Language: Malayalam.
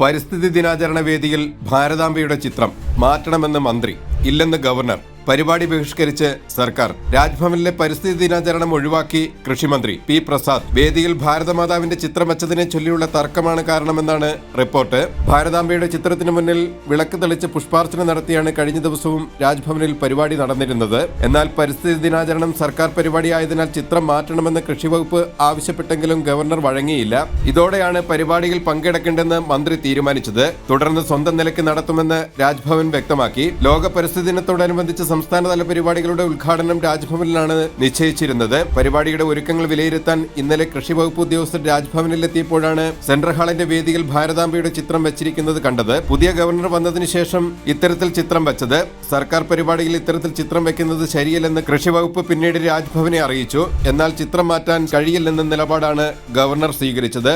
പരിസ്ഥിതി ദിനാചരണ വേദിയിൽ ഭാരതാംബയുടെ ചിത്രം മാറ്റണമെന്ന് മന്ത്രി, ഇല്ലെന്ന് ഗവർണർ. പരിപാടി ബഹിഷ്കരിച്ച് സർക്കാർ. രാജ്ഭവനിലെ പരിസ്ഥിതി ദിനാചരണം ഒഴിവാക്കി കൃഷിമന്ത്രി പി പ്രസാദ്. വേദിയിൽ ഭാരതമാതാവിന്റെ ചിത്രം വച്ചതിനെ ചൊല്ലിയുള്ള തർക്കമാണ് കാരണമെന്നാണ് റിപ്പോർട്ട്. ഭാരതാംബയുടെ ചിത്രത്തിന് മുന്നിൽ വിളക്ക് തെളിച്ച് പുഷ്പാർച്ചന നടത്തിയാണ് കഴിഞ്ഞ ദിവസവും രാജ്ഭവനിൽ പരിപാടി നടന്നിരുന്നത്. എന്നാൽ പരിസ്ഥിതി ദിനാചരണം സർക്കാർ പരിപാടിയായതിനാൽ ചിത്രം മാറ്റണമെന്ന് കൃഷിവകുപ്പ് ആവശ്യപ്പെട്ടെങ്കിലും ഗവർണർ വഴങ്ങിയില്ല. ഇതോടെയാണ് പരിപാടിയിൽ പങ്കെടുക്കേണ്ടെന്ന് മന്ത്രി തീരുമാനിച്ചത്. തുടർന്ന് സ്വന്തം നിലയ്ക്ക് നടത്തുമെന്ന് രാജ്ഭവൻ വ്യക്തമാക്കി. ലോക പരിസ്ഥിതി ദിനത്തോടനുബന്ധിച്ച് സംസ്ഥാനതല പരിപാടികളുടെ ഉദ്ഘാടനം രാജ്ഭവനിലാണ് നിശ്ചയിച്ചിരുന്നത്. പരിപാടിയുടെ ഒരുക്കങ്ങൾ വിലയിരുത്താൻ ഇന്നലെ കൃഷിവകുപ്പ് ഉദ്യോഗസ്ഥർ രാജ്ഭവനിലെത്തിയപ്പോഴാണ് സെൻട്രൽ ഹാളിന്റെ വേദിയിൽ ഭാരതാംബയുടെ ചിത്രം വെച്ചിരിക്കുന്നത് കണ്ടത്. പുതിയ ഗവർണർ വന്നതിന് ശേഷം ഇത്തരത്തിൽ ചിത്രം വെച്ചത്. സർക്കാർ പരിപാടിയിൽ ഇത്തരത്തിൽ ചിത്രം വെക്കുന്നത് ശരിയല്ലെന്ന് കൃഷിവകുപ്പ് പിന്നീട് രാജ്ഭവനെ അറിയിച്ചു. എന്നാൽ ചിത്രം മാറ്റാൻ കഴിയില്ലെന്ന നിലപാടാണ് ഗവർണർ സ്വീകരിച്ചത്.